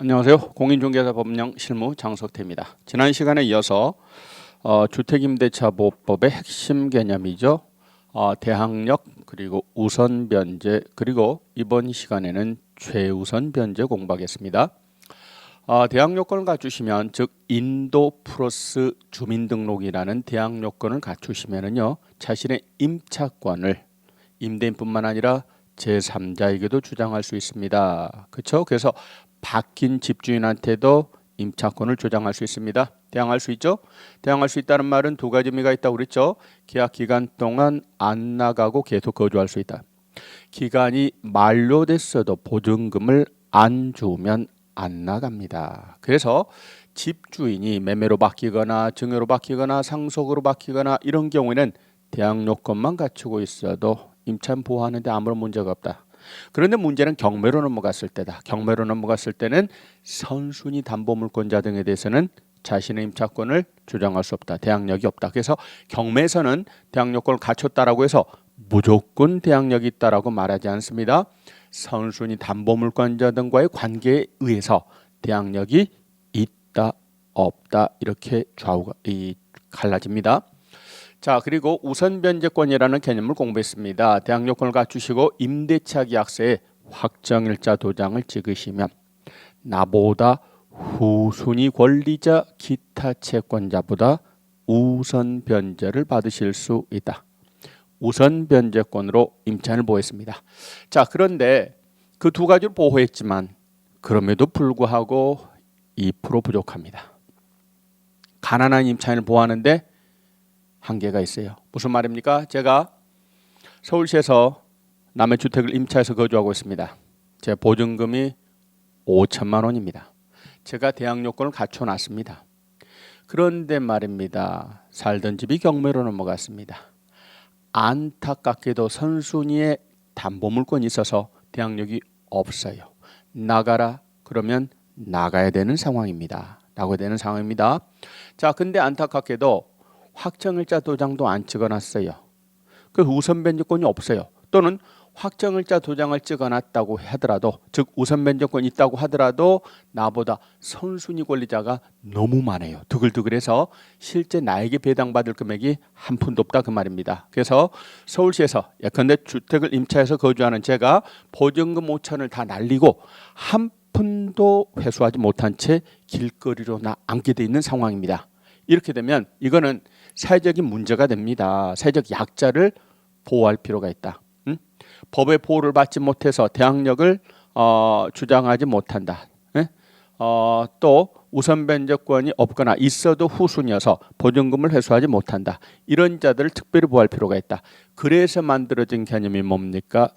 안녕하세요. 공인중개사 법령 실무 장석태입니다. 지난 시간에 이어서 주택임대차보호법의 핵심 개념이죠. 대항력 그리고 우선 변제 그리고 이번 시간에는 최우선 변제 공부하겠습니다. 대항요건을 갖추시면 즉 인도 플러스 주민등록이라는 대항요건을 갖추시면은요 자신의 임차권을 임대인뿐만 아니라 제3자에게도 주장할 수 있습니다. 그렇죠? 그래서 바뀐 집주인한테도 임차권을 주장할 수 있습니다. 대항할 수 있죠? 대항할 수 있다는 말은 두 가지 의미가 있다고 그랬죠. 계약 기간 동안 안 나가고 계속 거주할 수 있다. 기간이 만료됐어도 보증금을 안 주면 안 나갑니다. 그래서 집주인이 매매로 바뀌거나 증여로 바뀌거나 상속으로 바뀌거나 이런 경우에는 대항요건만 갖추고 있어도 임차인 보호하는데 아무런 문제가 없다. 그런데 문제는 경매로 넘어갔을 때다. 경매로 넘어갔을 때는 선순위 담보물권자 등에 대해서는 자신의 임차권을 주장할 수 없다. 대항력이 없다. 그래서 경매에서는 대항요건을 갖췄다라고 해서 무조건 대항력이 있다라고 말하지 않습니다. 선순위 담보물권자 등과의 관계에 의해서 대항력이 있다 없다 이렇게 좌우가 갈라집니다. 자, 그리고 우선 변제권이라는 개념을 공부했습니다. 대항요건을 갖추시고 임대차 계약서에 확정일자 도장을 찍으시면 나보다 후순위 권리자 기타 채권자보다 우선 변제를 받으실 수 있다. 우선 변제권으로 임차인을 보호했습니다. 자, 그런데 그 두 가지를 보호했지만 그럼에도 불구하고 2% 부족합니다. 가난한 임차인을 보호하는데 한계가 있어요. 무슨 말입니까? 제가 서울시에서 남의 주택을 임차해서 거주하고 있습니다. 제 보증금이 5천만 원입니다. 제가 대항요건을 갖춰놨습니다. 그런데 말입니다. 살던 집이 경매로 넘어갔습니다. 안타깝게도 선순위에 담보물권이 있어서 대항력이 없어요. 나가라 그러면 나가야 되는 상황입니다. 나가야 되는 상황입니다. 자, 근데 안타깝게도 확정일자 도장도 안 찍어놨어요. 그 우선 변제권이 없어요. 또는 확정일자 도장을 찍어놨다고 하더라도 즉 우선 변제권이 있다고 하더라도 나보다 선순위 권리자가 너무 많아요. 두글두글해서 실제 나에게 배당받을 금액이 한 푼도 없다 그 말입니다. 그래서 서울시에서 예컨대 주택을 임차해서 거주하는 제가 보증금 5천을 다 날리고 한 푼도 회수하지 못한 채 길거리로 앉게 돼 있는 상황입니다. 이렇게 되면 이거는 사회적인 문제가 됩니다. 사회적 약자를 보호할 필요가 있다. 법의 보호를 받지 못해서 대항력을 주장하지 못한다. 또 우선 변제권이 없거나 있어도 후순위여서 보증금을 회수하지 못한다. 이런 자들을 특별히 보호할 필요가 있다. 그래서 만들어진 개념이 뭡니까?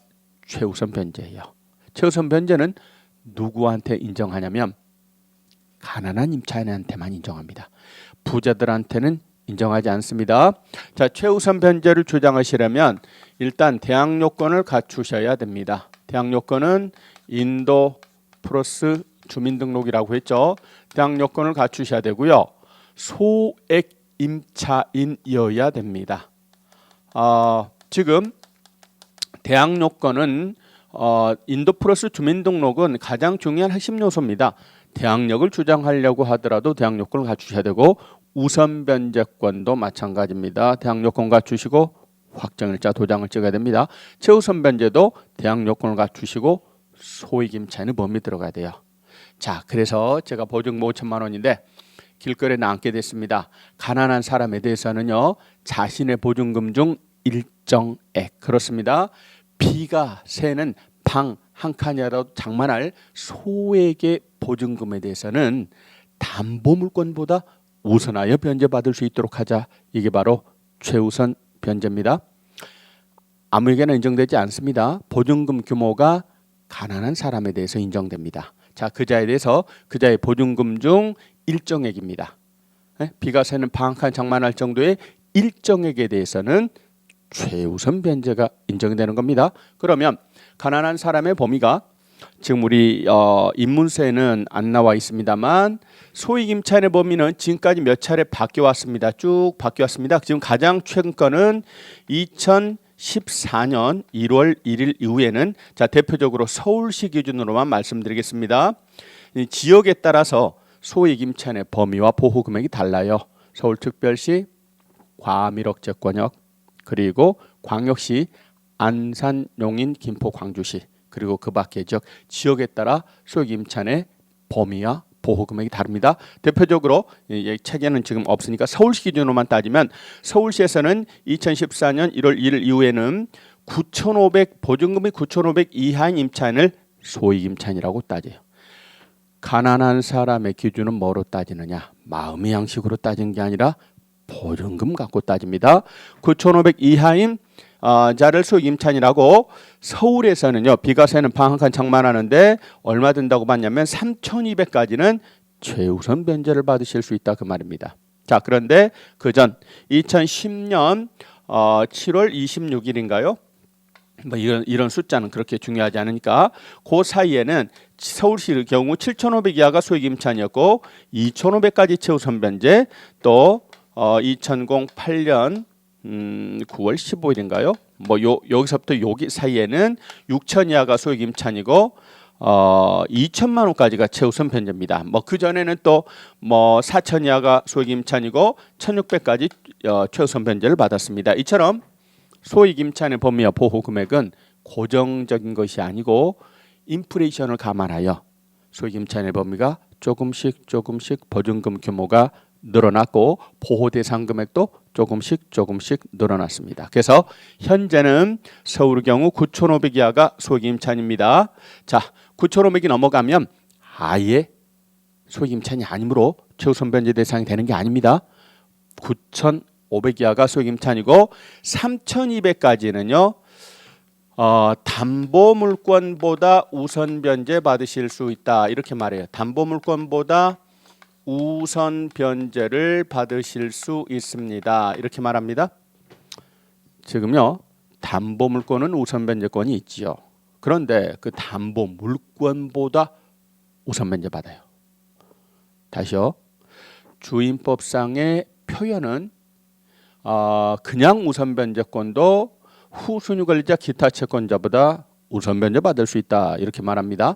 최우선 변제예요. 최우선 변제는 누구한테 인정하냐면 가난한 임차인한테만 인정합니다. 부자들한테는 인정하지 않습니다. 자, 최우선 변제를 주장하시려면 일단 대항요건을 갖추셔야 됩니다. 대항요건은 인도 플러스 주민등록이라고 했죠. 대항요건을 갖추셔야 되고요. 소액 임차인이어야 됩니다. 지금 대항요건은 인도 플러스 주민등록은 가장 중요한 핵심 요소입니다. 대항력을 주장하려고 하더라도 대항요건을 갖추셔야 되고 우선 변제권도 마찬가지입니다. 대항요건 갖추시고 확정일자 도장을 찍어야 됩니다. 최우선 변제도 대항요건을 갖추시고 소액 임차인의 범위에 들어가야 돼요. 자, 그래서 제가 보증금 5천만 원인데 길거리에 앉게 됐습니다. 가난한 사람에 대해서는요 자신의 보증금 중 일정액 그렇습니다. 비가 새는 방 한 칸이라도 장만할 소액의 보증금에 대해서는 담보물권보다 우선하여 변제받을 수 있도록 하자. 이게 바로 최우선 변제입니다. 아무에게나 인정되지 않습니다. 보증금 규모가 가난한 사람에 대해서 인정됩니다. 자, 그자에 대해서 그자의 보증금 중 일정액입니다. 비가 새는 방 한 칸 장만할 정도의 일정액에 대해서는 최우선 변제가 인정되는 겁니다. 그러면 가난한 사람의 범위가 지금 우리 인문세는 안 나와 있습니다만 소액 임차인의 범위는 지금까지 몇 차례 바뀌어왔습니다. 쭉 바뀌었습니다. 지금 가장 최근 거는 2014년 1월 1일 이후에는 자 대표적으로 서울시 기준으로만 말씀드리겠습니다. 이 지역에 따라서 소액 임차인의 범위와 보호 금액이 달라요. 서울특별시, 괌 1억 제권역, 그리고 광역시, 안산, 용인, 김포, 광주시, 그리고 그 밖의 지역에 따라 소액 임차인의 범위와 보호 금액이 다릅니다. 대표적으로 이 책에는 지금 없으니까 서울시 기준으로만 따지면 서울시에서는 2014년 1월 1일 이후에는 9,500 보증금이 9,500 이하인 임차인을 소액 임차인이라고 따져요. 가난한 사람의 기준은 뭐로 따지느냐? 마음의 양식으로 따진 게 아니라 보증금 갖고 따집니다. 9,500 이하인 자를 소액 임차인이라고. 서울에서는요, 비과세는 방한칸 장만하는데 얼마 든다고 봤냐면 3,200까지는 최우선 변제를 받으실 수 있다 그 말입니다. 자, 그런데 그전 2010년 7월 26일인가요? 뭐 이런 숫자는 그렇게 중요하지 않으니까 그 사이에는 서울시의 경우 7,500 이하가 소액 임차인이었고 2,500까지 최우선 변제, 또 2008년 9월 15일인가요? 뭐 여기서부터 여기 사이에는 6천 이하가 소액 임차인이고 2천만 원까지가 최우선 변제입니다. 뭐 그 전에는 또 뭐 4천 이하가 소액 임차인이고 1,600까지 최우선 변제를 받았습니다. 이처럼 소액 임차인의 범위와 보호 금액은 고정적인 것이 아니고 인플레이션을 감안하여 소액 임차인의 범위가 조금씩 보증금 규모가 늘어났고 보호 대상 금액도 조금씩 늘어났습니다. 그래서 현재는 서울의 경우 9,500 이하가 소액 임차인입니다. 자, 9,500이 넘어가면 아예 소액 임차인이 아니므로 최우선 변제 대상이 되는 게 아닙니다. 9,500 이하가 소액 임차인이고 3,200까지는요. 담보물권보다 우선 변제 받으실 수 있다 이렇게 말해요. 담보물권보다 우선 변제를 받으실 수 있습니다. 이렇게 말합니다. 지금요, 담보물권은 우선 변제권이 있지요. 그런데 그 담보물권보다 우선 변제 받아요. 다시요. 주임법상의 표현은 그냥 우선 변제권도 후순위 권리자 기타 채권자보다 우선 변제 받을 수 있다 이렇게 말합니다.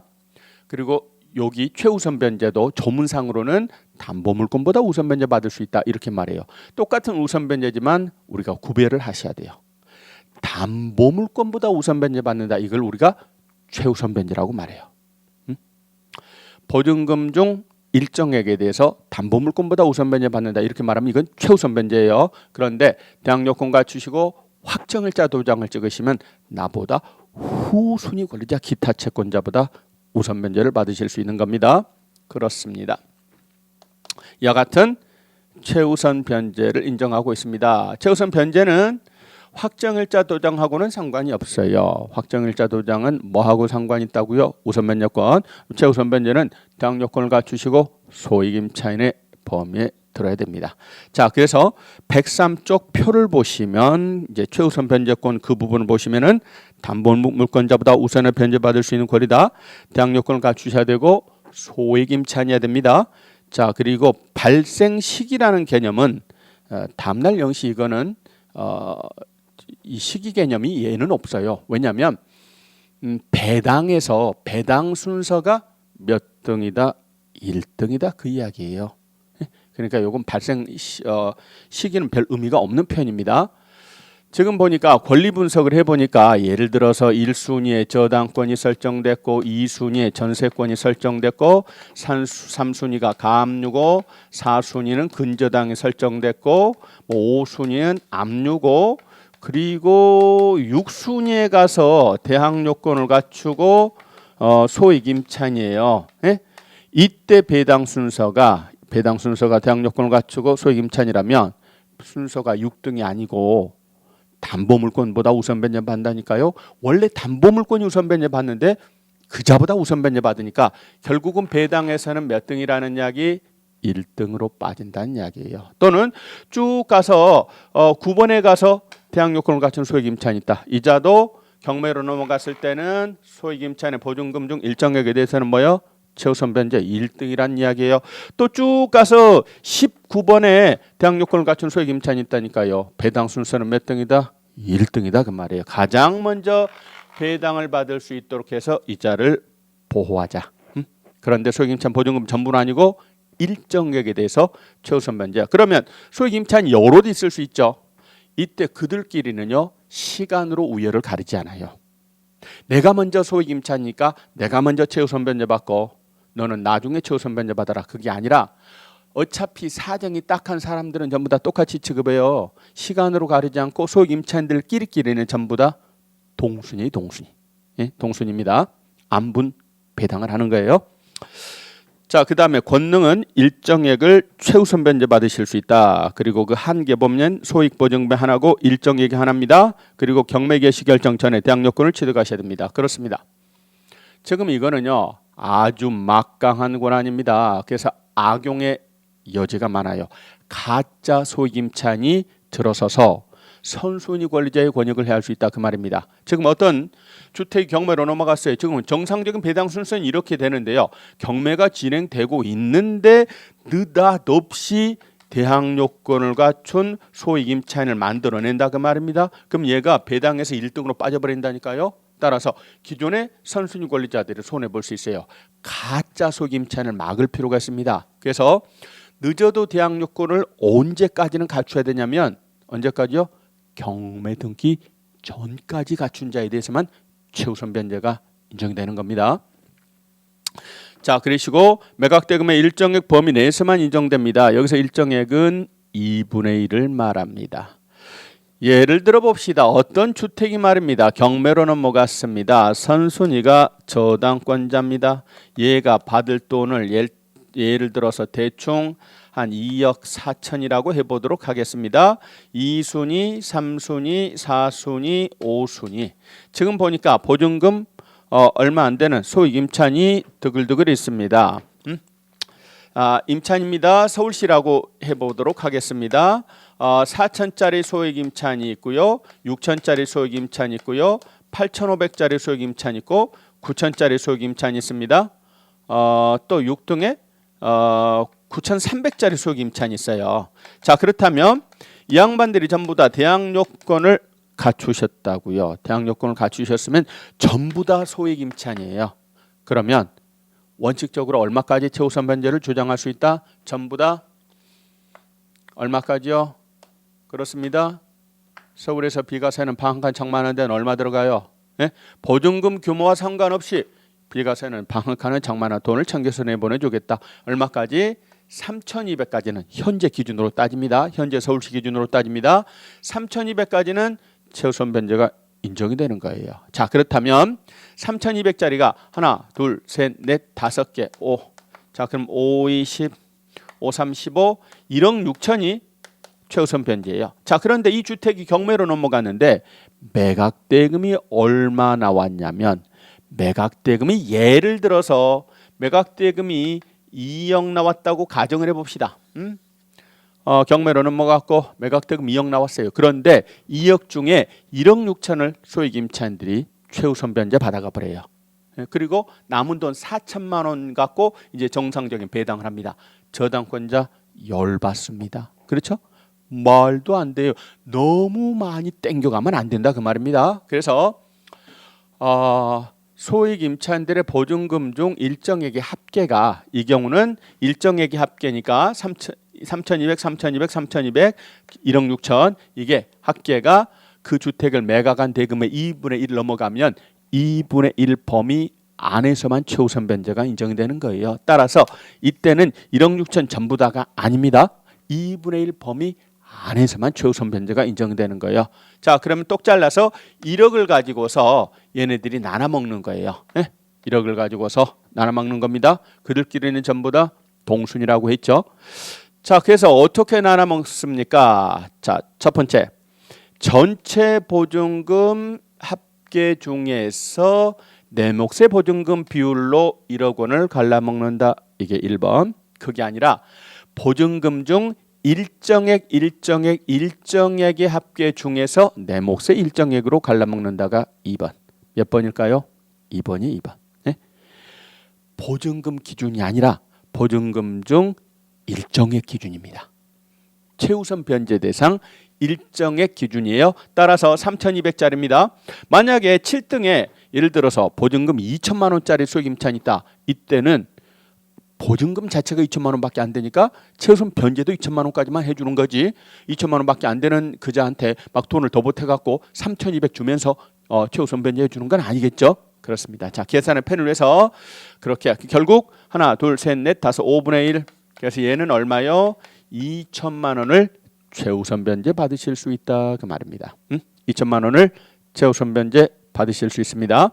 그리고 여기 최우선 변제도 조문상으로는 담보물권보다 우선 변제 받을 수 있다 이렇게 말해요. 똑같은 우선 변제지만 우리가 구별을 하셔야 돼요. 담보물권보다 우선 변제 받는다, 이걸 우리가 최우선 변제라고 말해요. 보증금 중 일정액에 대해서 담보물권보다 우선 변제 받는다 이렇게 말하면 이건 최우선 변제예요. 그런데 대항 요건 갖추시고 확정일자 도장을 찍으시면 나보다 후순위 권리자 기타 채권자보다 우선 변제를 받으실 수 있는 겁니다. 그렇습니다. 이와 같은 최우선 변제를 인정하고 있습니다. 최우선 변제는 확정일자 도장하고는 상관이 없어요. 확정일자 도장은 뭐하고 상관이 있다고요? 우선 변제권. 최우선 변제는 대항 요건을 갖추시고 소액 임차인의 범위에 들어야 됩니다. 자, 그래서 103쪽 표를 보시면 이제 최우선 변제권 그 부분을 보시면은 담보물권자보다 우선을 변제받을 수 있는 권리다. 대항 요건을 갖추셔야 되고 소액 임차인이어야 됩니다. 자, 그리고 발생 시기라는 개념은 다음날 0시 이거는 이 시기 개념이 얘는 없어요. 왜냐하면 배당에서 배당 순서가 몇 등이다, 1등이다 그 이야기예요. 그러니까 이건 발생 시기는 별 의미가 없는 표현입니다. 지금 보니까 권리 분석을 해보니까 예를 들어서 1순위에 저당권이 설정됐고 2순위에 전세권이 설정됐고 3순위가 가압류고 4순위는 근저당이 설정됐고 5순위는 압류고 그리고 6순위에 가서 대항 요건을 갖추고 소액 임차인이에요. 예? 이때 배당 순서가 대항 요건을 갖추고 소액 임차인이라면 순서가 6등이 아니고 담보물권보다 우선 변제 받는다니까요. 원래 담보물권이 우선 변제 받는데 그자보다 우선 변제 받으니까 결국은 배당에서는 몇 등이라는 이야기? 1등으로 빠진다는 이야기예요. 또는 쭉 가서 9번에 가서 대항 요건을 갖춘 소액 임차인이 있다. 이자도 경매로 넘어갔을 때는 소액 임차인의 보증금 중 일정액에 대해서는 뭐요? 최우선 변제 1등이란 이야기예요. 또 쭉 가서 19번에 대항 요건을 갖춘 소액 임차인이 있다니까요. 배당 순서는 몇 등이다? 1등이다 그 말이에요. 가장 먼저 배당을 받을 수 있도록 해서 이자를 보호하자. 그런데 소액임차는 보증금 전부는 아니고 일정액에 대해서 최우선 변제. 그러면 소액임차는 여럿 있을 수 있죠. 이때 그들끼리는요 시간으로 우열을 가리지 않아요. 내가 먼저 소액임차니까 내가 먼저 최우선 변제 받고 너는 나중에 최우선 변제 받아라. 그게 아니라 어차피 사정이 딱한 사람들은 전부 다 똑같이 취급해요. 시간으로 가리지 않고 소액임차인들끼리는 전부 다 동순이. 예? 동순입니다. 안분 배당을 하는 거예요. 자, 그 다음에 권능은 일정액을 최우선 변제 받으실 수 있다. 그리고 그 한계 보면 소액보증금 하나고 일정액이 하나입니다. 그리고 경매 개시 결정 전에 대항 요건을 취득하셔야 됩니다. 그렇습니다. 지금 이거는요 아주 막강한 권한입니다. 그래서 악용의 여지가 많아요. 가짜 소액임차인이 들어서서 선순위 권리자의 권역을 해할 수 있다 그 말입니다. 지금 어떤 주택 경매로 넘어갔어요. 지금 정상적인 배당 순서는 이렇게 되는데요. 경매가 진행되고 있는데 느닷없이 대항 요건을 갖춘 소액임차인을 만들어낸다 그 말입니다. 그럼 얘가 배당에서 1등으로 빠져버린다니까요. 따라서 기존의 선순위 권리자들이 손해볼 수 있어요. 가짜 소액임차인을 막을 필요가 있습니다. 그래서 늦어도 대항 요건을 언제까지는 갖춰야 되냐면 언제까지요? 경매 등기 전까지 갖춘 자에 대해서만 최우선 변제가 인정되는 겁니다. 자, 그러시고 매각대금의 일정액 범위 내에서만 인정됩니다. 여기서 일정액은 2분의 1을 말합니다. 예를 들어 봅시다. 어떤 주택이 말입니다. 경매로 넘어갔습니다. 선순위가 저당권자입니다. 얘가 받을 돈을 예를 들어서 대충 한 2억 4천이라고 해보도록 하겠습니다. 2순위, 3순위, 4순위, 5순위. 지금 보니까 보증금 얼마 안 되는 소액임차인이 드글드글 있습니다. 임차인입니다. 서울시라고 해보도록 하겠습니다. 4천짜리 소액임차인이 있고요. 6천짜리 소액임차인이 있고요. 8,500짜리 소액임차인이 있고 9천짜리 소액임차인이 있습니다. 또 6등에 9,300짜리 소액임차인이 있어요. 자, 그렇다면 이 양반들이 전부 다 대항 요건을 갖추셨다고요. 대항 요건을 갖추셨으면 전부 다 소액임차인이에요. 그러면 원칙적으로 얼마까지 최우선 변제를 주장할 수 있다? 전부 다 얼마까지요? 그렇습니다. 서울에서 비과세는 방 한 칸 천만 원 되는 얼마 들어가요? 예? 보증금 규모와 상관없이 비과세는 방 한 칸은 천만 원 돈을 챙겨서 내보내주겠다. 얼마까지? 3,200까지는 현재 기준으로 따집니다. 현재 서울시 기준으로 따집니다. 3,200까지는 최우선 변제가 인정이 되는 거예요. 자, 그렇다면 3,200짜리가 하나, 둘, 셋, 넷, 5개, 5. 자, 그럼 5, 20, 5, 3, 15, 1억 6천이 최우선 변제예요. 자, 그런데 이 주택이 경매로 넘어갔는데 매각대금이 얼마 나왔냐면 매각대금이 예를 들어서 매각대금이 2억 나왔다고 가정을 해봅시다. 경매로 넘어갔고 매각대금 2억 나왔어요. 그런데 2억 중에 1억 6천을 소액임차인들이 최우선 변제 받아가 버려요. 그리고 남은 돈 4천만 원 갖고 이제 정상적인 배당을 합니다. 저당권자 열받습니다. 그렇죠? 말도 안 돼요. 너무 많이 땡겨가면 안 된다 그 말입니다. 그래서 소액임차인들의 보증금 중 일정액의 합계가 이 경우는 일정액의 합계니까 3,200, 3,200, 3,200, 1억 6천 이게 합계가 그 주택을 매각한 대금의 2분의 1 넘어가면 2분의 1 범위 안에서만 최우선 변제가 인정되는 거예요. 따라서 이때는 1억 6천 전부 다가 아닙니다. 2분의 1 범위 안에서만 최우선 변제가 인정되는 거예요. 자, 그러면 똑 잘라서 1억을 가지고서 얘네들이 나눠 먹는 거예요. 네? 1억을 가지고서 나눠 먹는 겁니다. 그들끼리는 전부 다 동순이라고 했죠. 자, 그래서 어떻게 나눠 먹습니까? 자, 첫 번째 전체 보증금 합계 중에서 내 몫의 보증금 비율로 1억 원을 갈라먹는다. 이게 1번. 그게 아니라 보증금 중 일정액의 합계 중에서 내 몫의 일정액으로 갈라먹는다가 2번. 몇 번일까요? 2번이 2번. 네? 보증금 기준이 아니라 보증금 중 일정액 기준입니다. 최우선 변제 대상 일정액 기준이에요. 따라서 3,200짜리입니다. 만약에 7등에 예를 들어서 보증금 2천만 원짜리 소액임차인이 있다. 이때는 보증금 자체가 2천만 원밖에 안 되니까 최우선 변제도 2천만 원까지만 해주는 거지. 2천만 원밖에 안 되는 그자한테 막 돈을 더 보태갖고 3,200 주면서 최우선 변제해 주는 건 아니겠죠. 그렇습니다. 자, 계산의 펜을 해서 그렇게 결국 하나, 둘, 셋, 넷, 다섯, 5분의 1. 그래서 얘는 얼마요? 2천만 원을 최우선 변제 받으실 수 있다 그 말입니다. 2천만 원을 최우선 변제 받으실 수 있습니다.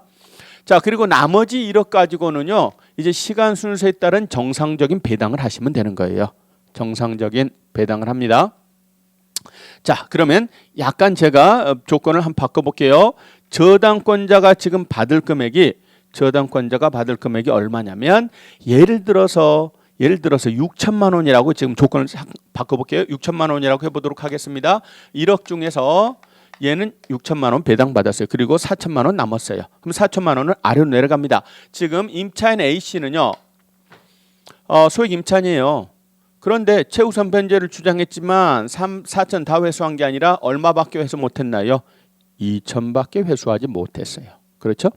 자, 그리고 나머지 1억 가지고는요, 이제 시간 순서에 따른 정상적인 배당을 하시면 되는 거예요. 정상적인 배당을 합니다. 자, 그러면 약간 제가 조건을 한번 바꿔볼게요. 저당권자가 지금 받을 금액이 얼마냐면 예를 들어서 6천만 원이라고 지금 조건을 바꿔볼게요. 6천만 원이라고 해보도록 하겠습니다. 1억 중에서 얘는 6천만 원 배당받았어요. 그리고 4천만 원 남았어요. 그럼 4천만 원은 아래로 내려갑니다. 지금 임차인 A씨는요. 소액 임차인이에요. 그런데 최우선 변제를 주장했지만 4천 다 회수한 게 아니라 얼마밖에 회수 못했나요? 2천밖에 회수하지 못했어요. 그렇죠?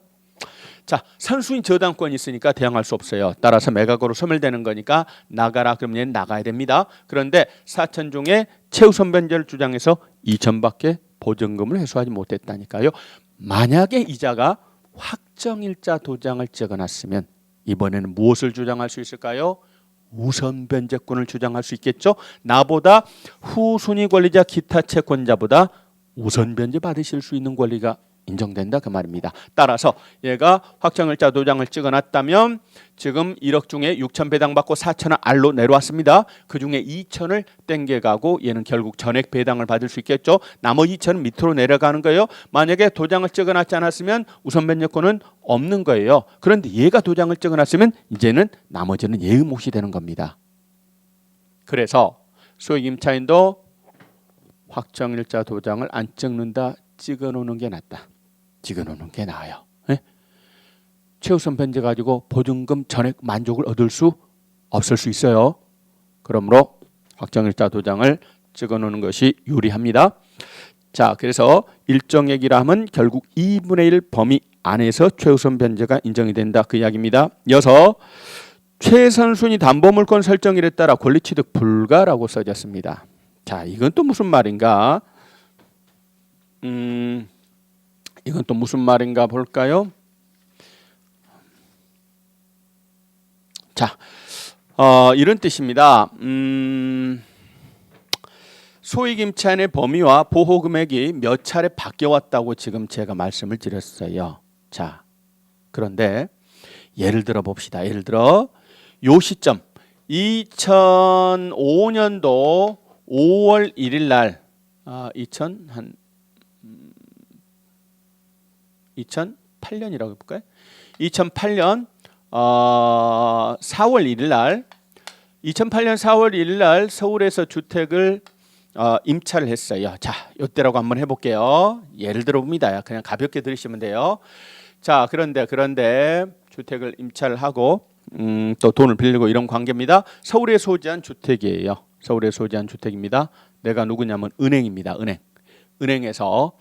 자, 선수인 저당권이 있으니까 대항할 수 없어요. 따라서 매각으로 소멸되는 거니까 나가라 그러면 얘는 나가야 됩니다. 그런데 4천 중에 최우선 변제를 주장해서 2천밖에 보증금을 회수하지 못했다니까요. 만약에 이자가 확정일자 도장을 찍어놨으면 이번에는 무엇을 주장할 수 있을까요? 우선 변제권을 주장할 수 있겠죠. 나보다 후순위 권리자 기타 채권자보다 우선 변제 받으실 수 있는 권리가 인정된다 그 말입니다. 따라서 얘가 확정일자 도장을 찍어놨다면 지금 1억 중에 6천 배당받고 4천은 R로 내려왔습니다. 그중에 2천을 땡겨가고 얘는 결국 전액 배당을 받을 수 있겠죠. 나머지 2천은 밑으로 내려가는 거예요. 만약에 도장을 찍어놨지 않았으면 우선 변제권은 없는 거예요. 그런데 얘가 도장을 찍어놨으면 이제는 나머지는 얘의 몫이 되는 겁니다. 그래서 소액 임차인도 확정일자 도장을 안 찍는다, 찍어놓는 게 낫다. 찍어놓는 게 나아요. 네? 최우선 변제 가지고 보증금 전액 만족을 얻을 수 없을 수 있어요. 그러므로 확정일자 도장을 찍어놓는 것이 유리합니다. 자, 그래서 일정액이라 하면 결국 2분의 1 범위 안에서 최우선 변제가 인정이 된다 그 이야기입니다. 이어서 최선순위 담보물권 설정일에 따라 권리취득 불가라고 써졌습니다. 자, 이건 또 무슨 말인가? 이건 또 무슨 말인가 볼까요? 자, 이런 뜻입니다. 소액 임차인의 범위와 보호 금액이 몇 차례 바뀌어왔다고 지금 제가 말씀을 드렸어요. 자, 그런데 예를 들어 봅시다. 예를 들어 요 시점 2005년도 5월 1일 날 2008년이라고 해볼까요? 2008년 4월 1일 날 2008년 4월 1일 날 서울에서 주택을 임차를 했어요. 자, 이때라고 한번 해볼게요. 예를 들어 봅니다. 그냥 가볍게 들으시면 돼요. 자, 그런데 주택을 임차를 하고 또 돈을 빌리고 이런 관계입니다. 서울에 소지한 주택이에요. 서울에 소지한 주택입니다. 내가 누구냐면 은행입니다. 은행에서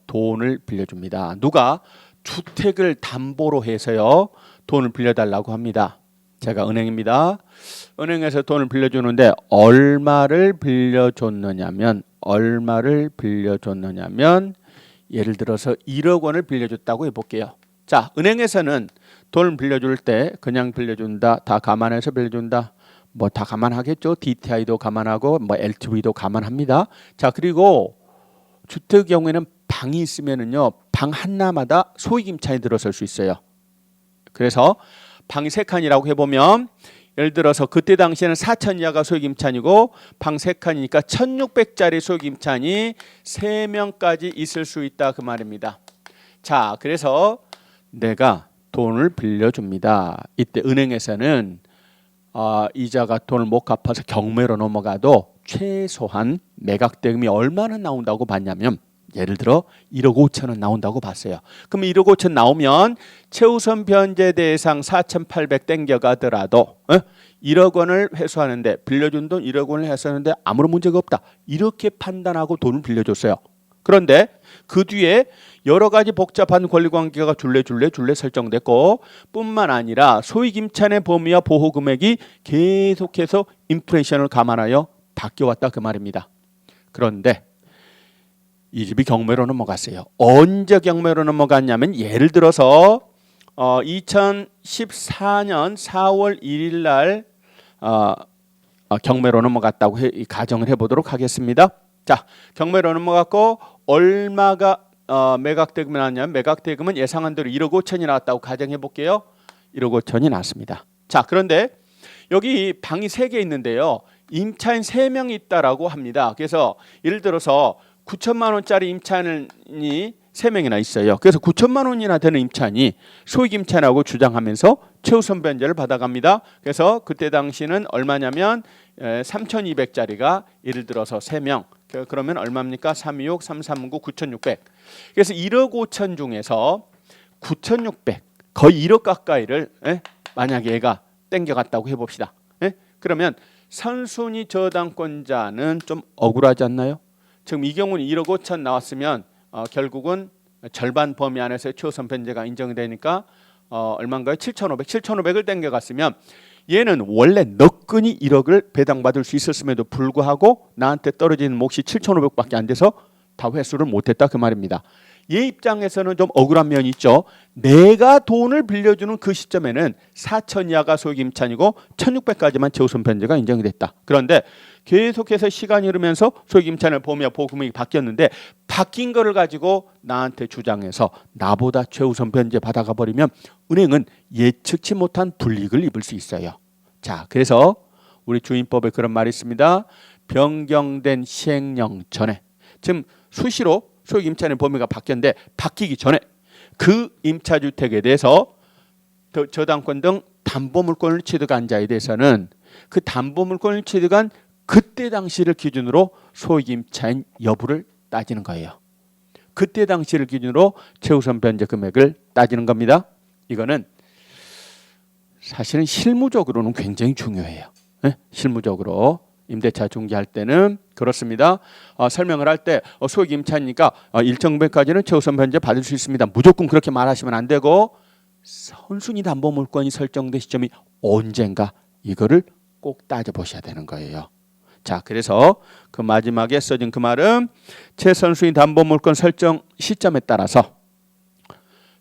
돈을 빌려줍니다. 누가 주택을 담보로 해서요 돈을 빌려달라고 합니다. 제가 은행입니다. 은행에서 돈을 빌려주는데 얼마를 빌려줬느냐면 예를 들어서 1억 원을 빌려줬다고 해볼게요. 자, 은행에서는 돈을 빌려줄 때 그냥 빌려준다, 다 감안해서 빌려준다. 뭐 다 감안하겠죠. DTI도 감안하고 뭐 LTV도 감안합니다. 자, 그리고 주택 경우에는 방이 있으면은요 방 하나마다 소액 임차인이 들어설 수 있어요. 그래서 방이 3칸이라고 해보면 예를 들어서 그때 당시에는 4천 이하가 소액 임차인이고 방 3칸이니까 1,600짜리 소액 임차인이 3명까지 있을 수 있다 그 말입니다. 자, 그래서 내가 돈을 빌려줍니다. 이때 은행에서는 이자가 돈을 못 갚아서 경매로 넘어가도 최소한 매각 대금이 얼마나 나온다고 봤냐면 예를 들어 1억 5천원 나온다고 봤어요. 그럼 1억 5천 나오면 최우선 변제 대상 4,800 땡겨가더라도 1억 원을 회수하는데 빌려준 돈 1억 원을 회수하는데 아무런 문제가 없다. 이렇게 판단하고 돈을 빌려줬어요. 그런데 그 뒤에 여러 가지 복잡한 권리관계가 줄래 설정됐고 뿐만 아니라 소위 김찬의 범위와 보호 금액이 계속해서 인플레이션을 감안하여 바뀌어왔다 그 말입니다. 그런데 이 집이 경매로 넘어갔어요. 언제 경매로 넘어갔냐면 예를 들어서 2014년 4월 1일 날 경매로 넘어갔다고 가정을 해보도록 하겠습니다. 자, 경매로 넘어갔고 얼마가 매각대금이 나왔냐면 매각대금은 예상한 대로 1억 5천이 나왔다고 가정해 볼게요. 1억 5천이 나왔습니다. 자, 그런데 여기 방이 3개 있는데요. 임차인 3명이 있다라고 합니다. 그래서 예를 들어서 9천만 원짜리 임차인이 3명이나 있어요. 그래서 9천만 원이나 되는 임차인이 소액 임차인하고 주장하면서 최우선 변제를 받아갑니다. 그래서 그때 당시는 얼마냐면 3,200짜리가 예를 들어서 3명. 그러면 얼마입니까? 326, 339, 9,600. 그래서 1억 5천 중에서 9,600 거의 1억 가까이를 만약에 얘가 땡겨갔다고 해봅시다. 그러면 선순위 저당권자는 좀 억울하지 않나요? 지금 이 경우는 1억 5천 나왔으면 결국은 절반 범위 안에서 최우선 변제가 인정이 되니까 얼마인가요? 7,500. 7,500을 땡겨갔으면 얘는 원래 너끈히 1억을 배당받을 수 있었음에도 불구하고 나한테 떨어지는 몫이 7,500밖에 안 돼서 다 회수를 못했다 그 말입니다. 얘 입장에서는 좀 억울한 면이 있죠. 내가 돈을 빌려주는 그 시점에는 4천 이하가 소액 임차인이고 1,600까지만 최우선 변제가 인정이 됐다. 그런데 계속해서 시간이 흐르면서 소액 임차인의 범위와 보금액이 바뀌었는데 바뀐 거를 가지고 나한테 주장해서 나보다 최우선 변제 받아가 버리면 은행은 예측치 못한 불이익을 입을 수 있어요. 자, 그래서 우리 주임법에 그런 말이 있습니다. 변경된 시행령 전에 지금 수시로 소액 임차인의 범위가 바뀌었는데 바뀌기 전에 그 임차주택에 대해서 저당권 등 담보물권을 취득한 자에 대해서는 그 담보물권을 취득한 그때 당시를 기준으로 소액 임차인 여부를 따지는 거예요. 그때 당시를 기준으로 최우선 변제 금액을 따지는 겁니다. 이거는 사실은 실무적으로는 굉장히 중요해요. 실무적으로 임대차 중개할 때는 그렇습니다. 설명을 할 때 소액 임차니까 일정 금액까지는 최우선 변제 받을 수 있습니다. 무조건 그렇게 말하시면 안 되고 선순위 담보물권이 설정된 시점이 언젠가 이거를 꼭 따져보셔야 되는 거예요. 자, 그래서 그 마지막에 써진 그 말은 최선순위 담보물권 설정 시점에 따라서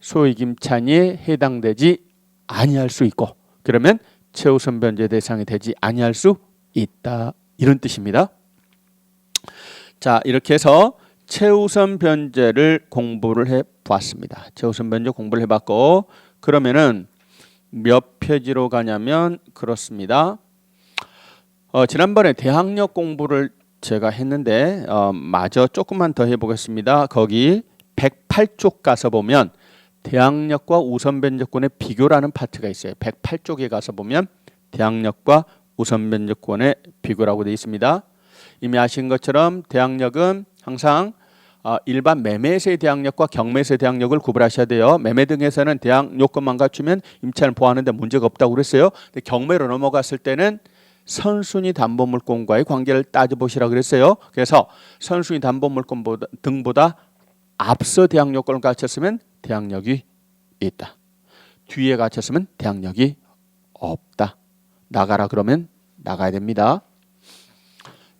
소액 임차인이 해당되지 아니할 수 있고 그러면 최우선 변제 대상이 되지 아니할 수 있다 이런 뜻입니다. 자, 이렇게 해서 최우선 변제를 공부를 해보았습니다. 최우선 변제 공부를 해봤고 그러면은 몇 페이지로 가냐면 그렇습니다. 지난번에 대항력 공부를 제가 했는데 마저 조금만 더 해보겠습니다. 거기 108쪽 가서 보면 대항력과 우선 변제권의 비교라는 파트가 있어요. 108쪽에 가서 보면 대항력과 우선 변제권의 비교라고 되어 있습니다. 이미 아신 것처럼 대항력은 항상 일반 매매세의 대항력과 경매세의 대항력을 구분하셔야 돼요. 매매 등에서는 대항 요건만 갖추면 임차인을 보호하는데 문제가 없다고 그랬어요. 근데 경매로 넘어갔을 때는 선순위 담보물권과의 관계를 따져보시라고 그랬어요. 그래서 선순위 담보물권 등보다 앞서 대항 요건을 갖췄으면 대항력이 있다. 뒤에 갖췄으면 대항력이 없다. 나가라 그러면 나가야 됩니다.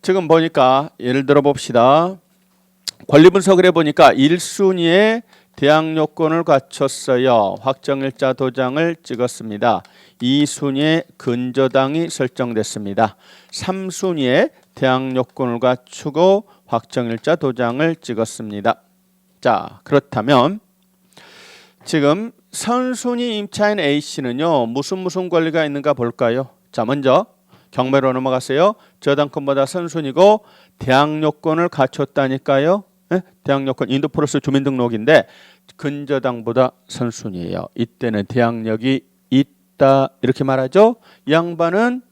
지금 보니까 예를 들어 봅시다. 권리 분석을 해보니까 1순위에 대항 요건을 갖췄어요. 확정일자 도장을 찍었습니다. 2순위에 근저당이 설정됐습니다. 3순위에 대항 요건을 갖추고 확정일자 도장을 찍었습니다. 자, 그렇다면 지금 선순위 임차인 A씨는요. 무슨 권리가 있는가 볼까요? 자, 먼저 경매로 넘어갔어요. 저당권보다 선순위고 대항 요건을 갖췄다니까요. 대항 요건 인도플러스 주민등록인데 근저당보다 선순위예요. 이때는 대항력이 있다 이렇게 말하죠. 이 양반은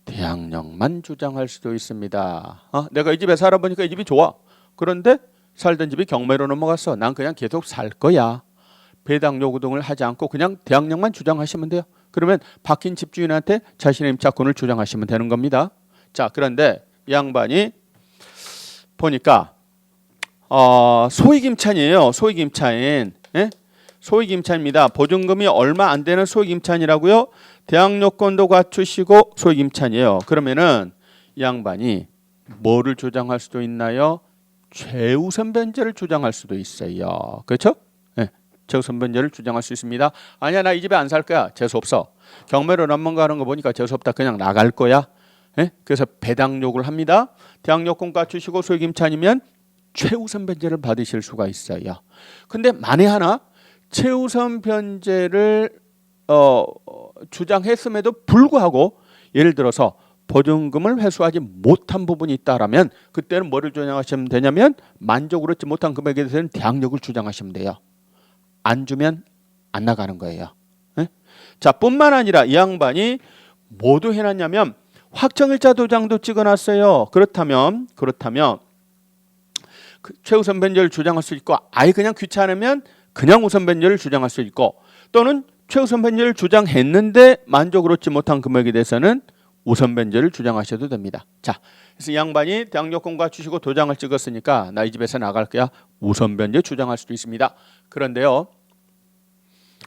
대항력만 주장할 수도 있습니다. 내가 이 집에 살아보니까 이 집이 좋아. 그런데 살던 집이 경매로 넘어갔어. 난 그냥 계속 살 거야. 배당 요구 등을 하지 않고 그냥 대항력만 주장하시면 돼요. 그러면 바뀐 집주인한테 자신의 임차권을 주장하시면 되는 겁니다. 자, 그런데 이 양반이 보니까 소위김찬이에요. 소위김찬. 예? 소위김찬입니다. 보증금이 얼마 안 되는 소위김찬이라고요. 대항 요건도 갖추시고 소위김찬이에요. 그러면은 이 양반이 뭐를 주장할 수도 있나요? 최우선 변제를 주장할 수도 있어요. 그렇죠? 네. 최우선 변제를 주장할 수 있습니다. 아니야, 나 이 집에 안 살 거야. 재수 없어. 경매로 난망가하는 거 보니까 재수 없다. 그냥 나갈 거야. 네? 그래서 배당 요구를 합니다. 대항 요건 갖추시고 소위김찬이면 최우선 변제를 받으실 수가 있어요. 근데 만에 하나 최우선 변제를 주장했음에도 불구하고 예를 들어서 보증금을 회수하지 못한 부분이 있다라면 그때는 뭐를 주장하시면 되냐면 만족을 얻지 못한 금액에 대해서는 대항력을 주장하시면 돼요. 안 주면 안 나가는 거예요. 네? 자, 뿐만 아니라 이 양반이 뭐도 해놨냐면 확정일자 도장도 찍어놨어요. 그렇다면 그 최우선 변제를 주장할 수 있고 아예 그냥 귀찮으면 그냥 우선 변제를 주장할 수 있고 또는 최우선 변제를 주장했는데 만족을 얻지 못한 금액에 대해서는 우선 변제를 주장하셔도 됩니다. 자, 그래서 이 양반이 대항 요건 갖추시고 도장을 찍었으니까 나 이 집에서 나갈 거야. 우선 변제 주장할 수도 있습니다. 그런데요.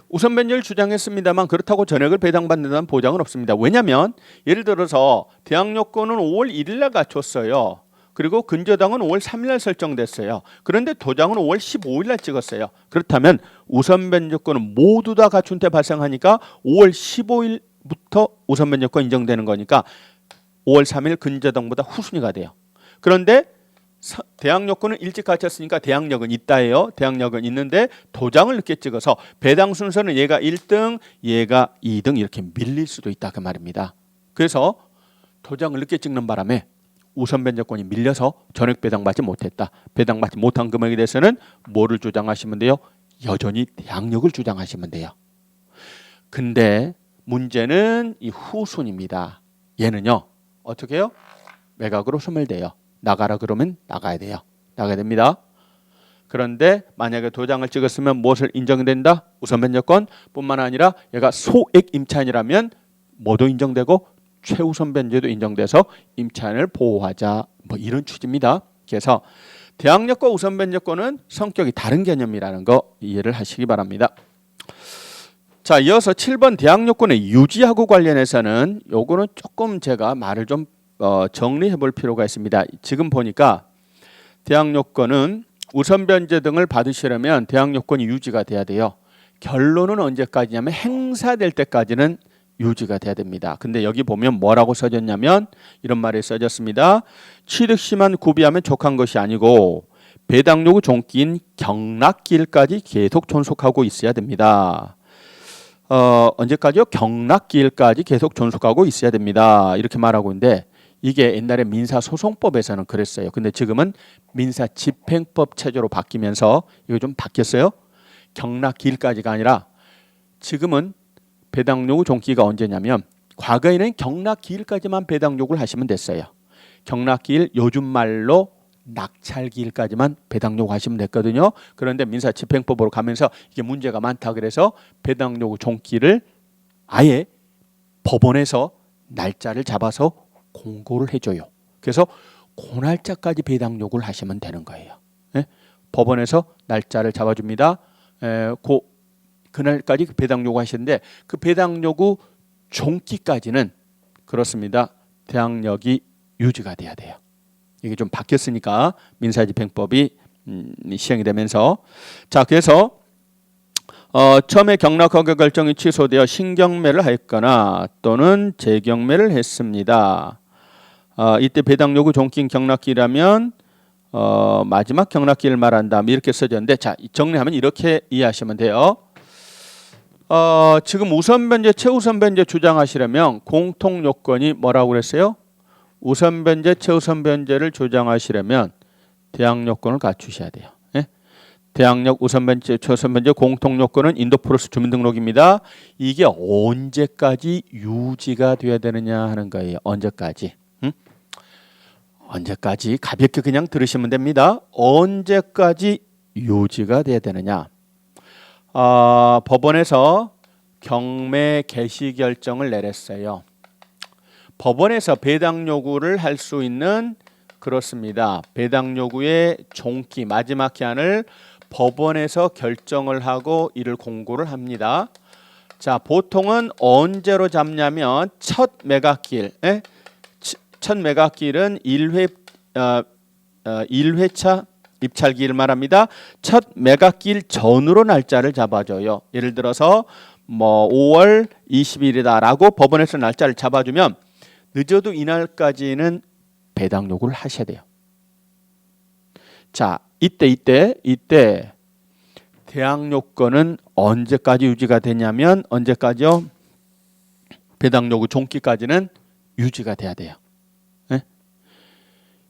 우선 변제를 주장했습니다만 그렇다고 전액을 배당받는다는 보장은 없습니다. 왜냐하면 예를 들어서 대항 요건은 5월 1일 날 갖췄어요. 그리고 근저당은 5월 3일 날 설정됐어요. 그런데 도장은 5월 15일 날 찍었어요. 그렇다면 우선 변제권은 모두 다 갖춘 때 발생하니까 5월 15일부터 우선 변제권 인정되는 거니까 5월 3일 근저당보다 후순위가 돼요. 그런데 대항 요건은 일찍 갖췄으니까 대항력은 있다예요. 대항력은 있는데 도장을 늦게 찍어서 배당 순서는 얘가 1등, 얘가 2등 이렇게 밀릴 수도 있다 그 말입니다. 그래서 도장을 늦게 찍는 바람에 우선 변제권이 밀려서 전액 배당받지 못했다. 배당받지 못한 금액에 대해서는 뭐를 주장하시면 돼요? 여전히 대항력을 주장하시면 돼요. 근데 문제는 이 후순입니다. 얘는요. 어떻게 해요? 매각으로 소멸돼요. 나가라 그러면 나가야 돼요. 나가야 됩니다. 그런데 만약에 도장을 찍었으면 무엇을 인정된다? 우선 변제권 뿐만 아니라 얘가 소액 임차인이라면 뭐도 인정되고 최우선 변제도 인정돼서 임차인을 보호하자 뭐 이런 취지입니다. 그래서 대항력과 우선 변제권은 성격이 다른 개념이라는 거 이해를 하시기 바랍니다. 자, 이어서 7번 대항력권의 유지하고 관련해서는 요거는 조금 제가 말을 좀 정리해 볼 필요가 있습니다. 지금 보니까 대항력권은 우선 변제 등을 받으시려면 대항력권이 유지가 돼야 돼요. 결론은 언제까지냐면 행사될 때까지는 유지가 돼야 됩니다. 근데 여기 보면 뭐라고 써졌냐면 이런 말이 써졌습니다. 취득시만 구비하면 족한 것이 아니고 배당 요구 종기인 경락기일까지 계속 존속하고 있어야 됩니다. 언제까지요? 경락기일까지 계속 존속하고 있어야 됩니다. 이렇게 말하고 있는데 이게 옛날에 민사소송법에서는 그랬어요. 근데 지금은 민사집행법 체제로 바뀌면서 이거 좀 바뀌었어요. 경락기일까지가 아니라 지금은 배당 요구 종기가 언제냐면 과거에는 경락기일까지만 배당 요구를 하시면 됐어요. 경락기일 요즘 말로 낙찰기일까지만 배당 요구하시면 됐거든요. 그런데 민사집행법으로 가면서 이게 문제가 많다 그래서 배당 요구 종기를 아예 법원에서 날짜를 잡아서 공고를 해줘요. 그래서 그 날짜까지 배당 요구를 하시면 되는 거예요. 예? 법원에서 날짜를 잡아줍니다. 그날까지 배당 요구하시는데 그 배당 요구 종기까지는 그렇습니다. 대항력이 유지가 돼야 돼요. 이게 좀 바뀌었으니까 민사집행법이 시행이 되면서 자 그래서 처음에 경락허가 결정이 취소되어 신경매를 했거나 또는 재경매를 했습니다. 이때 배당 요구 종기인 경락기라면 마지막 경락기를 말한다 이렇게 써졌는데 자 정리하면 이렇게 이해하시면 돼요. 지금 우선 변제, 최우선 변제 주장하시려면 공통 요건이 뭐라고 그랬어요? 우선 변제, 최우선 변제를 주장하시려면 대항 요건을 갖추셔야 돼요. 예? 대항력, 우선 변제, 최우선 변제 공통 요건은 인도프로스 주민등록입니다. 이게 언제까지 유지가 돼야 되느냐 하는 거예요. 언제까지? 언제까지? 가볍게 그냥 들으시면 됩니다. 언제까지 유지가 돼야 되느냐? 법원에서 경매 개시 결정을 내렸어요. 법원에서 배당 요구를 할 수 있는 그렇습니다. 배당 요구의 종기 마지막 기한을 법원에서 결정을 하고 이를 공고를 합니다. 자, 보통은 언제로 잡냐면 첫 매각기일, 첫 매각기일은 1회차 입찰기일 말합니다. 첫 매각기일 전으로 날짜를 잡아줘요. 예를 들어서 뭐 5월 20일이다라고 법원에서 날짜를 잡아주면 늦어도 이날까지는 배당 요구를 하셔야 돼요. 자, 이때 대항 요건은 언제까지 유지가 되냐면 언제까지요? 배당 요구 종기까지는 유지가 돼야 돼요. 네?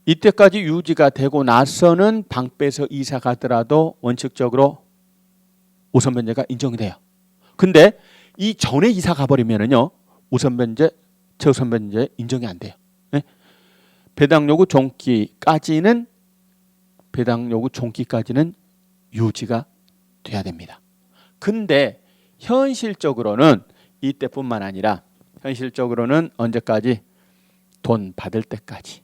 이때까지 유지가 되고 나서는 방배에서 이사 가더라도 원칙적으로 우선 변제가 인정이 돼요. 근데 이 전에 이사 가버리면은요 우선 변제, 최우선 변제 인정이 안 돼요. 네? 배당 요구 종기까지는 유지가 돼야 됩니다. 근데 현실적으로는 이때뿐만 아니라 현실적으로는 언제까지? 돈 받을 때까지,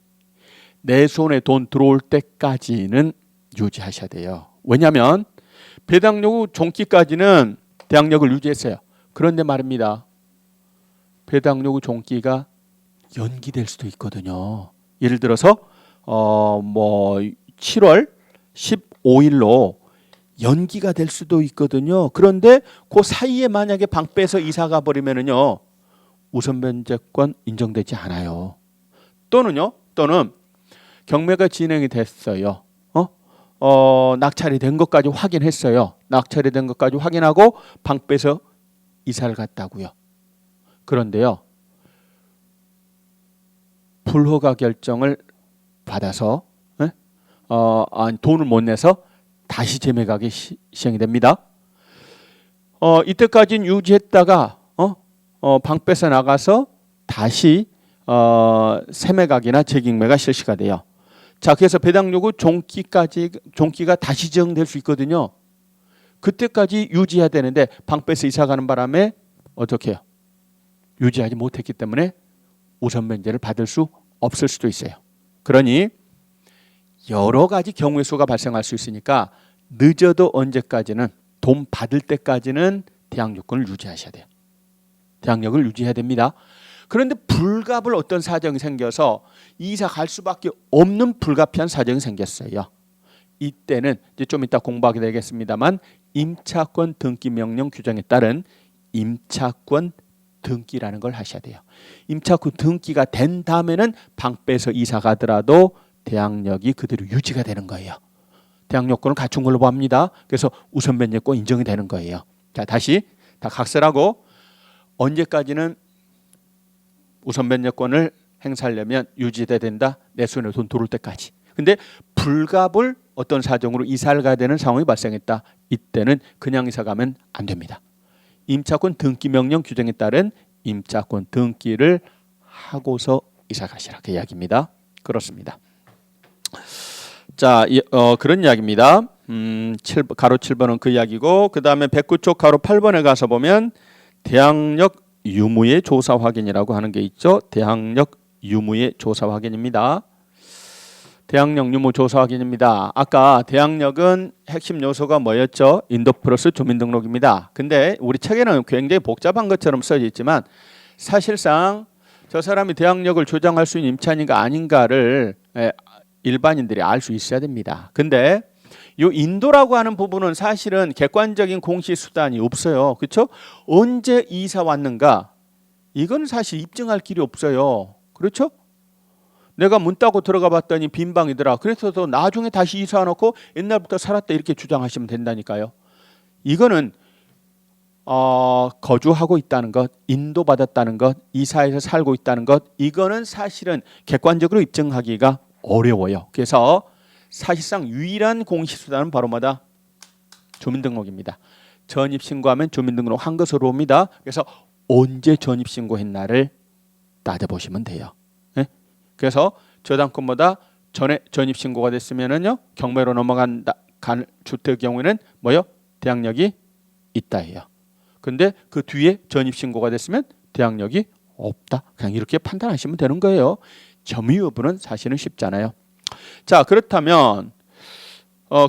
내 손에 돈 들어올 때까지는 유지하셔야 돼요. 왜냐하면 배당 요구 종기까지는 대항력을 유지했어요. 그런데 말입니다. 배당 요구 종기가 연기될 수도 있거든요. 예를 들어서 뭐 7월 15일로 연기가 될 수도 있거든요. 그런데 그 사이에 만약에 방배에서 이사가 버리면은요 우선 변제권 인정되지 않아요. 또는 경매가 진행이 됐어요. 낙찰이 된 것까지 확인했어요. 낙찰이 된 것까지 확인하고 방배에서 이사를 갔다고요. 그런데요 불허가 결정을 받아서 돈을 못 내서 다시 재매각이 시행이 됩니다. 이때까지는 유지했다가 방배에서 나가서 다시 새매각이나 재경매가 실시가 돼요. 자, 그래서 배당 요구 종기가 다시 지정될 수 있거든요. 그때까지 유지해야 되는데 방배에서 이사 가는 바람에 어떻게 해요? 유지하지 못했기 때문에 우선 변제를 받을 수 없을 수도 있어요. 그러니 여러 가지 경우의 수가 발생할 수 있으니까 늦어도 언제까지는 돈 받을 때까지는 대항 요건을 유지하셔야 돼요. 대항력을 유지해야 됩니다. 그런데 불가불 어떤 사정이 생겨서 이사 갈 수밖에 없는 불가피한 사정이 생겼어요. 이때는 이제 좀 이따 공부하게 되겠습니다만 임차권 등기 명령 규정에 따른 임차권 등기라는 걸 하셔야 돼요. 임차권 등기가 된 다음에는 방배에서 이사 가더라도 대항력이 그대로 유지가 되는 거예요. 대항 요건을 갖춘 걸로 봅니다. 그래서 우선 변제권 인정이 되는 거예요. 자, 다시 다 각설하고 언제까지는 우선 변제권을 행사하려면 유지돼야 된다. 내 손에 돈 들어올 때까지. 근데 불가불 어떤 사정으로 이사를 가야 되는 상황이 발생했다. 이때는 그냥 이사 가면 안 됩니다. 임차권 등기 명령 규정에 따른 임차권 등기를 하고서 이사 가시라 그 이야기입니다. 그렇습니다. 자, 그런 이야기입니다. 가로 7번은 그 이야기고 그 다음에 109쪽 가로 8번에 가서 보면 대항력 유무의 조사 확인이라고 하는 게 있죠. 대항력 유무의 조사 확인입니다. 대항력 유무 조사 확인입니다. 아까 대항력은 핵심 요소가 뭐였죠? 인도 플러스 주민등록입니다. 근데 우리 책에는 굉장히 복잡한 것처럼 써져 있지만 사실상 저 사람이 대항력을 조장할 수 있는 임차인인가 아닌가를 일반인들이 알 수 있어야 됩니다. 근데 이 인도라고 하는 부분은 사실은 객관적인 공시 수단이 없어요. 그렇죠? 언제 이사 왔는가? 이건 사실 입증할 길이 없어요. 그렇죠? 내가 문 따고 들어가 봤더니 빈 방이더라. 그래서 또 나중에 다시 이사 와놓고 옛날부터 살았다 이렇게 주장하시면 된다니까요. 이거는 거주하고 있다는 것, 인도받았다는 것, 이사해서 살고 있다는 것, 이거는 사실은 객관적으로 입증하기가 어려워요. 그래서 사실상 유일한 공시수단은 바로 뭐다? 주민등록입니다. 전입신고하면 주민등록 한 것으로 옵니다. 그래서 언제 전입신고했나를 따져보시면 돼요. 네? 그래서 저당권보다 전에 전입신고가 됐으면은요 경매로 넘어간 주택의 경우에는 뭐요? 대항력이 있다 해요. 근데 그 뒤에 전입신고가 됐으면 대항력이 없다. 그냥 이렇게 판단하시면 되는 거예요. 점유 여부는 사실은 쉽잖아요. 자, 그렇다면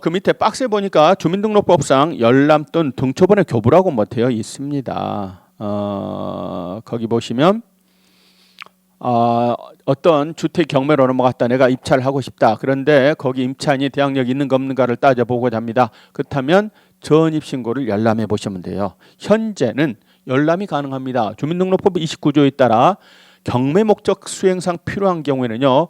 그 밑에 박스에 보니까 주민등록법상 열람 또는 등초본의 교부라고 뭐 되어 있습니다. 거기 보시면 어떤 주택 경매로 넘어갔다 내가 입찰을 하고 싶다. 그런데 거기 임차인이 대항력이 있는가 없는가를 따져보고자 합니다. 그렇다면 전입신고를 열람해 보시면 돼요. 현재는 열람이 가능합니다. 주민등록법 29조에 따라 경매 목적 수행상 필요한 경우에는요.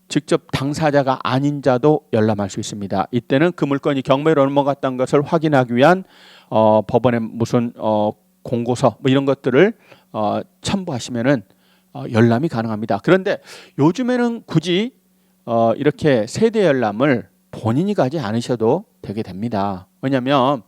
직접 당사자가 아닌 자도 열람할 수 있습니다. 이때는 그 물건이 경매로 넘어갔다는 것을 확인하기 위한 법원의 무슨 공고서 뭐 이런 것들을 첨부하시면은 열람이 가능합니다. 그런데 요즘에는 굳이 이렇게 세대 열람을 본인이 가지 않으셔도 되게 됩니다. 왜냐하면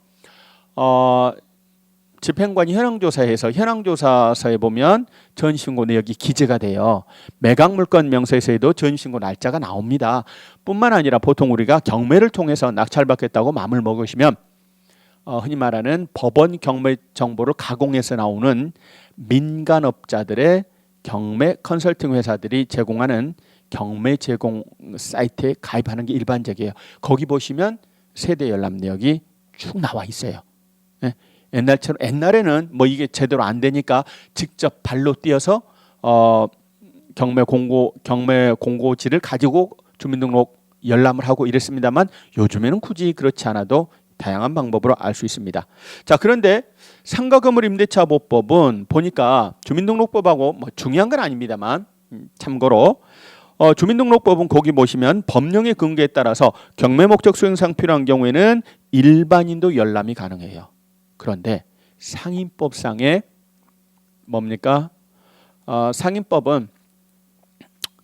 집행관이 현황조사에서 현황조사서에 보면 전입신고 내역이 기재가 돼요. 매각물건 명세서에도 전입신고 날짜가 나옵니다. 뿐만 아니라 보통 우리가 경매를 통해서 낙찰받겠다고 마음을 먹으시면 흔히 말하는 법원 경매 정보를 가공해서 나오는 민간업자들의 경매 컨설팅 회사들이 제공하는 경매 제공 사이트에 가입하는 게 일반적이에요. 거기 보시면 세대 열람 내역이 쭉 나와 있어요. 네? 옛날에는 뭐 이게 제대로 안 되니까 직접 발로 뛰어서 경매 공고지를 가지고 주민등록 열람을 하고 이랬습니다만 요즘에는 굳이 그렇지 않아도 다양한 방법으로 알 수 있습니다. 자, 그런데 상가건물 임대차 보법은 보니까 주민등록법하고 뭐 중요한 건 아닙니다만 참고로 주민등록법은 거기 보시면 법령의 근거에 따라서 경매 목적 수행상 필요한 경우에는 일반인도 열람이 가능해요. 그런데 상인법상에 뭡니까? 상인법은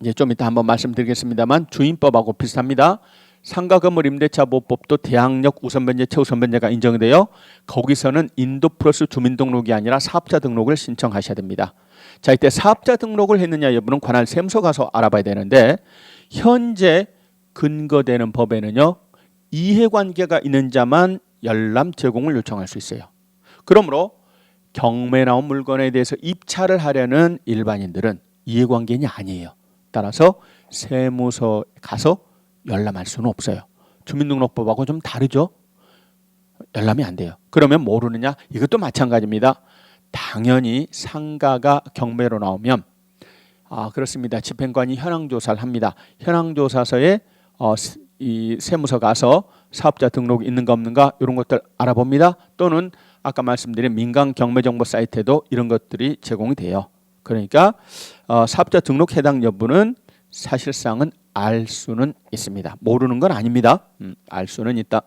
이제 좀 이따 한번 말씀드리겠습니다만 주인법하고 비슷합니다. 상가건물 임대차 보법도 대항력 우선변제 최우선변제가 인정돼요. 거기서는 인도 플러스 주민등록이 아니라 사업자 등록을 신청하셔야 됩니다. 자, 이때 사업자 등록을 했느냐 여부는 관할 세무서 가서 알아봐야 되는데 현재 근거되는 법에는요. 이해관계가 있는 자만 열람 제공을 요청할 수 있어요. 그러므로 경매 나온 물건에 대해서 입찰을 하려는 일반인들은 이해관계인이 아니에요. 따라서 세무서에 가서 열람할 수는 없어요. 주민등록법하고 좀 다르죠. 열람이 안 돼요. 그러면 모르느냐? 이것도 마찬가지입니다. 당연히 상가가 경매로 나오면 그렇습니다. 집행관이 현황조사를 합니다. 현황조사서에 이 세무서 가서 사업자 등록이 있는가 없는가 이런 것들 알아봅니다. 또는 아까 말씀드린 민간 경매정보 사이트에도 이런 것들이 제공이 돼요. 그러니까 사업자 등록 해당 여부는 사실상은 알 수는 있습니다. 모르는 건 아닙니다. 알 수는 있다.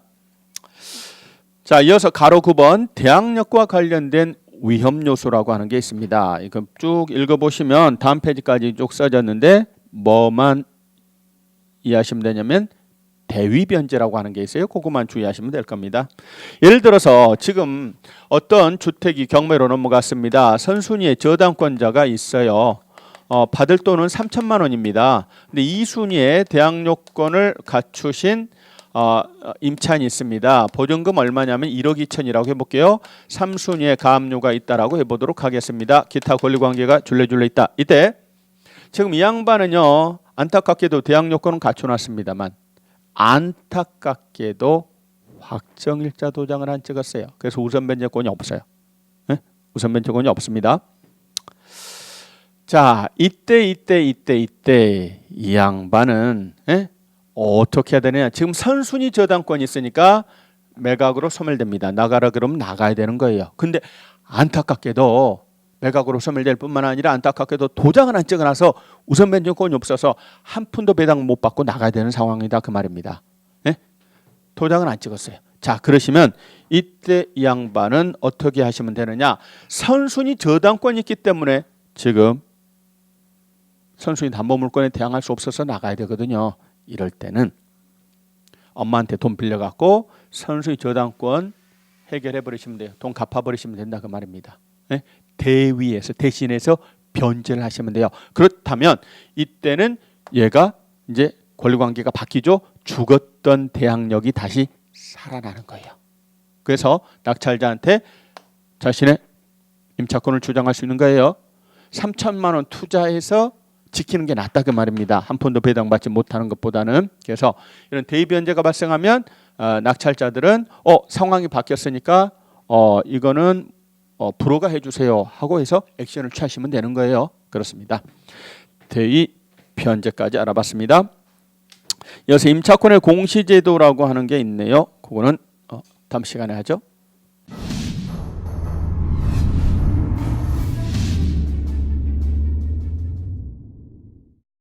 자, 이어서 가로 9번 대항력과 관련된 위험 요소라고 하는 게 있습니다. 이거 쭉 읽어보시면 다음 페이지까지 쭉 써졌는데 뭐만 이해하시면 되냐면 대위변제라고 하는 게 있어요. 그것만 주의하시면 될 겁니다. 예를 들어서 지금 어떤 주택이 경매로 넘어갔습니다. 선순위에 저당권자가 있어요. 받을 돈은 3천만 원입니다. 근데 이 순위에 대항요건을 갖추신 임차인이 있습니다. 보증금 얼마냐면 1억 2천이라고 해볼게요. 3순위에 가압류가 있다라고 해보도록 하겠습니다. 기타 권리관계가 줄레줄레 있다. 이때 지금 이 양반은요. 안타깝게도 대항요건은 갖춰놨습니다만 안타깝게도 확정일자 도장을 안 찍었어요. 그래서 우선변제권이 없어요. 네? 우선변제권이 없습니다. 자, 이때 이 양반은 어떻게 해야 되느냐? 지금 선순위 저당권이 있으니까 매각으로 소멸됩니다. 나가라 그러면 나가야 되는 거예요. 근데 안타깝게도 매각으로 소멸될 뿐만 아니라 안타깝게도 도장을 안 찍어놔서 우선 변제권이 없어서 한 푼도 배당 못 받고 나가야 되는 상황이다 그 말입니다. 네? 도장을 안 찍었어요. 자, 그러시면 이때 이 양반은 어떻게 하시면 되느냐? 선순위 저당권이 있기 때문에 지금 선순위 담보물권에 대항할 수 없어서 나가야 되거든요. 이럴 때는 엄마한테 돈 빌려갖고 선순위 저당권 해결해 버리시면 돼요. 돈 갚아 버리시면 된다 그 말입니다. 네? 대위에서 대신해서 변제를 하시면 돼요. 그렇다면 이때는 얘가 이제 권리관계가 바뀌죠. 죽었던 대항력이 다시 살아나는 거예요. 그래서 낙찰자한테 자신의 임차권을 주장할 수 있는 거예요. 3천만 원 투자해서 지키는 게 낫다 그 말입니다. 한 푼도 배당받지 못하는 것보다는. 그래서 이런 대의 변제가 발생하면 낙찰자들은 상황이 바뀌었으니까 이거는 불허가 해주세요 하고 해서 액션을 취하시면 되는 거예요. 그렇습니다. 대의 변제까지 알아봤습니다. 이어서 임차권의 공시제도라고 하는 게 있네요. 그거는 다음 시간에 하죠.